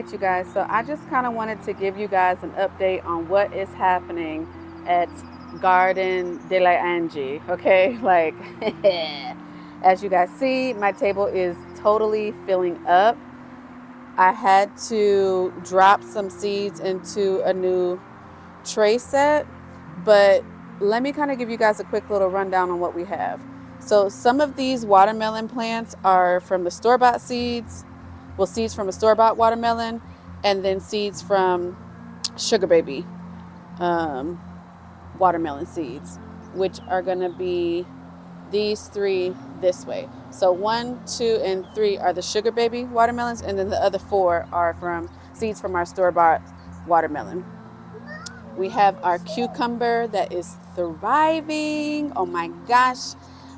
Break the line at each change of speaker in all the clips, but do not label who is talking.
right, you guys. So I just kind of wanted to give you guys an update on what is happening at Garden de la Angie. Okay, like as you guys see, my table is totally filling up. I had to drop some seeds into a new tray set, but let me kind of give you guys a quick little rundown on what we have. So some of these watermelon plants are from the store-bought seeds, well, seeds from a store-bought watermelon, and then seeds from sugar baby um, watermelon seeds, which are going to be these three this way. So 1, 2, and 3 are the sugar baby watermelons, and then the other 4 are from seeds from our store-bought watermelon. We have our cucumber that is thriving. Oh my gosh.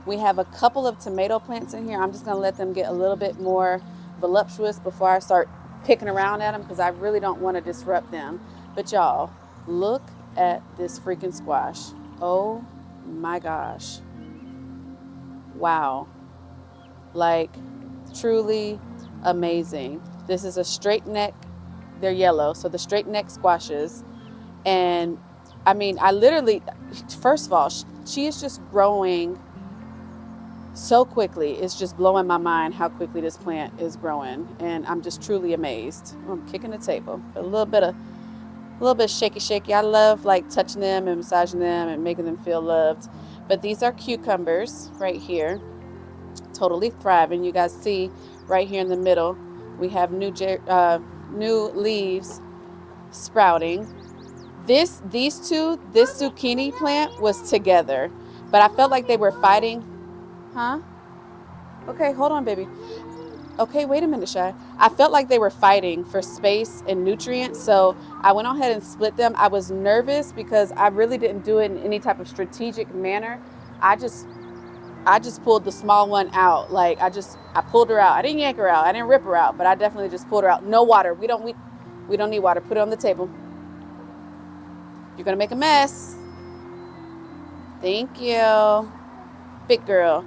We have a couple of tomato plants in here. I'm just going to let them get a little bit more voluptuous before I start picking around at them, because I really don't want to disrupt them. But y'all, look at this freaking squash. Oh my gosh. Wow. Like, truly amazing. This is a straight neck. They're yellow, so the straight neck squashes. And I mean, I literally, first of all, she is just growing so quickly. It's just blowing my mind how quickly this plant is growing. And I'm just truly amazed. I'm kicking the table. A little bit shaky. I love like touching them and massaging them and making them feel loved. But these are cucumbers right here, totally thriving. You guys see right here in the middle, we have new leaves sprouting. These two, this zucchini plant was together, but I felt like they were fighting. Huh? Okay, hold on, baby. Okay, wait a minute, Shy. I felt like they were fighting for space and nutrients, so I went ahead and split them. I was nervous because I really didn't do it in any type of strategic manner. I just pulled the small one out. Like I pulled her out. I didn't yank her out. I didn't rip her out, but I definitely just pulled her out. No water. We don't need water. Put it on the table. You're gonna make a mess. Thank you, big girl.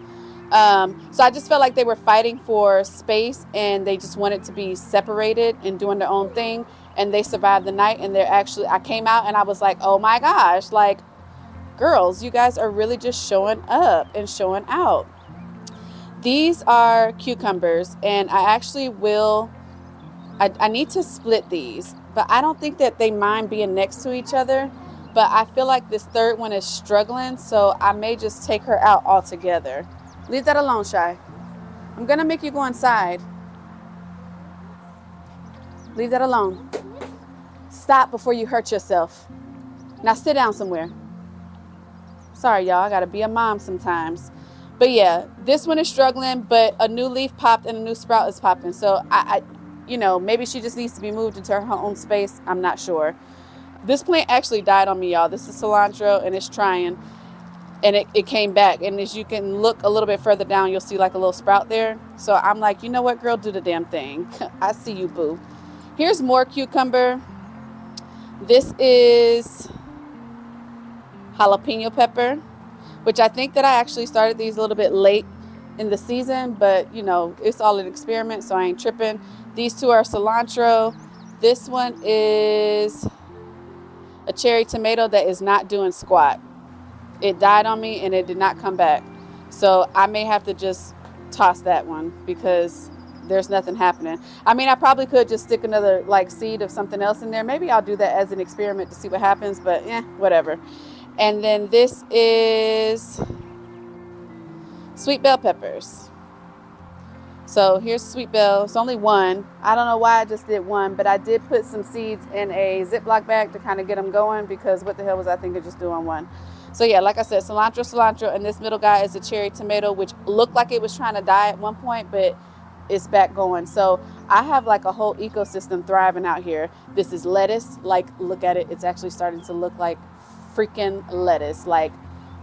So I just felt like they were fighting for space, and they just wanted to be separated and doing their own thing. And they survived the night. And I came out and I was like, oh my gosh, like, girls, you guys are really just showing up and showing out. These are cucumbers, and I actually I need to split these, but I don't think that they mind being next to each other. But I feel like this third one is struggling, so I may just take her out altogether. Leave that alone, Shy. I'm gonna make you go inside. Leave that alone. Stop before you hurt yourself. Now sit down somewhere. Sorry, y'all, I gotta be a mom sometimes. But yeah, this one is struggling, but a new leaf popped and a new sprout is popping. So I maybe she just needs to be moved into her own space. I'm not sure. This plant actually died on me, y'all. This is cilantro, and it's trying, and it came back. And as you can look a little bit further down, you'll see like a little sprout there. So I'm like, you know what, girl, do the damn thing. I see you, boo. Here's more cucumber. This is jalapeno pepper, which I think that I actually started these a little bit late in the season, but it's all an experiment, so I ain't tripping. These two are cilantro. This one is a cherry tomato that is not doing squat. It died on me and it did not come back. So I may have to just toss that one because there's nothing happening. I mean, I probably could just stick another like seed of something else in there. Maybe I'll do that as an experiment to see what happens, but whatever. And then this is sweet bell peppers. So here's sweet bell. It's only one. I don't know why I just did one, but I did put some seeds in a Ziploc bag to kind of get them going, because what the hell was I thinking just doing one? So yeah, like I said, cilantro, and this middle guy is a cherry tomato, which looked like it was trying to die at one point, but it's back going. So I have like a whole ecosystem thriving out here. This is lettuce. Like, look at it. It's actually starting to look like freaking lettuce. Like,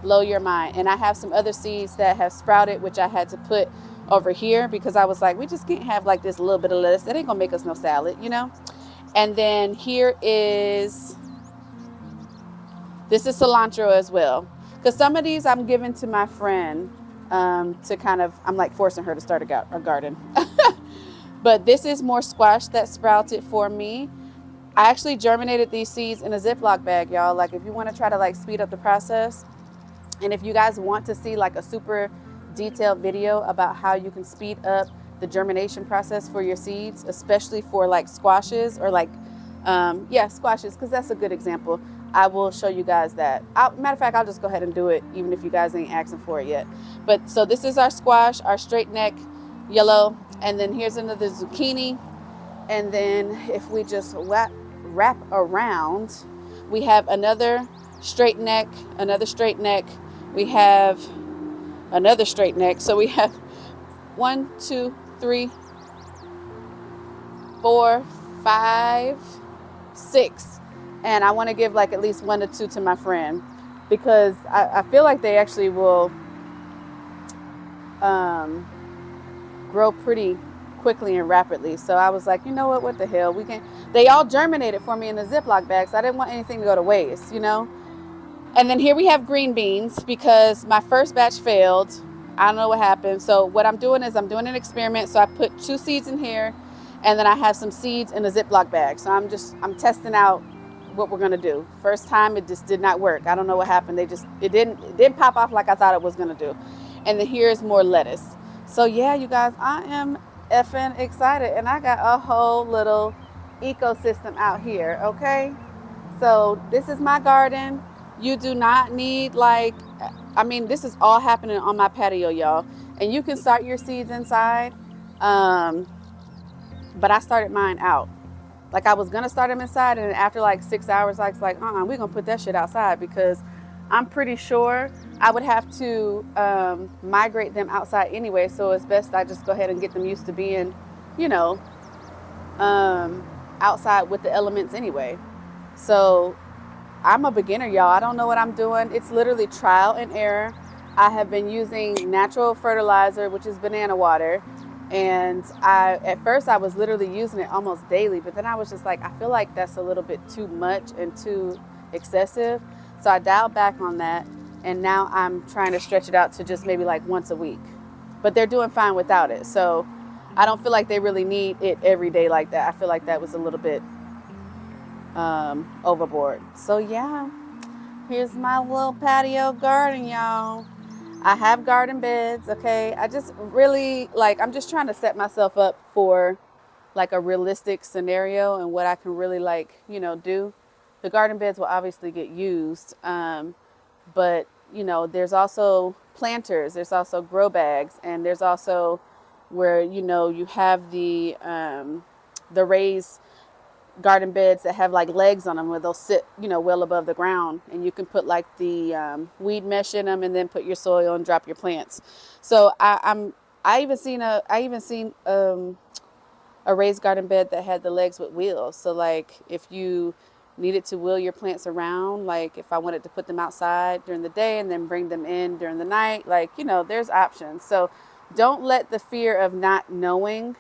blow your mind. And I have some other seeds that have sprouted, which I had to put over here because I was like, we just can't have like this little bit of lettuce. That ain't gonna make us no salad, And then this is cilantro as well, because some of these I'm giving to my friend to kind of, I'm like forcing her to start a garden. But this is more squash that sprouted for me. I actually germinated these seeds in a Ziploc bag, y'all. Like if you want to try to like speed up the process, and if you guys want to see like a super detailed video about how you can speed up the germination process for your seeds, especially for like squashes or like, yeah, squashes, because that's a good example. I will show you guys that. Matter of fact, I'll just go ahead and do it even if you guys ain't asking for it yet. But so this is our squash, our straight neck yellow, and then here's another zucchini. And then if we just wrap around, we have another straight neck, another straight neck. We have another straight neck. So we have 1, 2, 3, 4, 5, 6. And I want to give like at least 1 to 2 to my friend, because I feel like they actually will grow pretty quickly and rapidly. So I was like, you know what the hell, they all germinated for me in the Ziploc bag, so I didn't want anything to go to waste, you know. And then here we have green beans, because my first batch failed. I don't know what happened. So what I'm doing is I'm doing an experiment. So I put 2 seeds in here, and then I have some seeds in a Ziploc bag. So I'm testing out what we're gonna do. First time it just did not work. I don't know what happened. It didn't pop off like I thought it was gonna do. And then here's more lettuce. So yeah, you guys, I am effing excited, and I got a whole little ecosystem out here. Okay, so this is my garden. You do not need like, I mean, this is all happening on my patio, y'all. And you can start your seeds inside. But I started mine out. Like I was gonna start them inside, and after like 6 hours, I was like, we're gonna put that shit outside, because I'm pretty sure I would have to migrate them outside anyway. So it's best I just go ahead and get them used to being, you know, outside with the elements anyway. So I'm a beginner, y'all. I don't know what I'm doing. It's literally trial and error. I have been using natural fertilizer, which is banana water. And at first I was literally using it almost daily, but then I was just like, I feel like that's a little bit too much and too excessive. So I dialed back on that. And now I'm trying to stretch it out to just maybe like once a week. But they're doing fine without it. So I don't feel like they really need it every day like that. I feel like that was a little bit overboard. So yeah, here's my little patio garden, y'all. I have garden beds. Okay, I just really like, I'm just trying to set myself up for like a realistic scenario and what I can really like, you know, do. The garden beds will obviously get used, but you know, there's also planters, there's also grow bags, and there's also where, you know, you have the raised garden beds that have like legs on them where they'll sit, you know, well above the ground, and you can put like the weed mesh in them and then put your soil and drop your plants. So I even seen a raised garden bed that had the legs with wheels. So like if you needed to wheel your plants around, like if I wanted to put them outside during the day and then bring them in during the night, like, you know, there's options. So don't let the fear of not knowing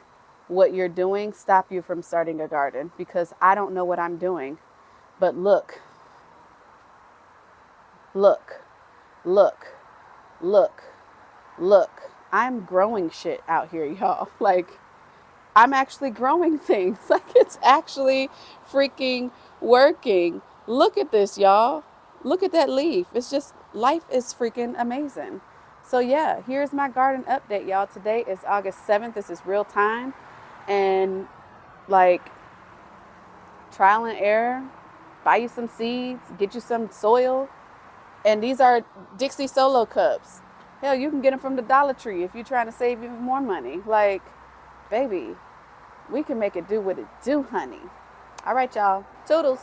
what you're doing stop you from starting a garden, because I don't know what I'm doing. But look, look, look, look, look. I'm growing shit out here, y'all. Like, I'm actually growing things. Like, it's actually freaking working. Look at this, y'all. Look at that leaf. It's just, life is freaking amazing. So yeah, here's my garden update, y'all. Today is August 7th. This is real time. And like, trial and error, buy you some seeds, get you some soil. And these are Dixie Solo cups. Hell, you can get them from the Dollar Tree if you're trying to save even more money. Like, baby, we can make it do what it do, honey. All right, y'all. Toodles.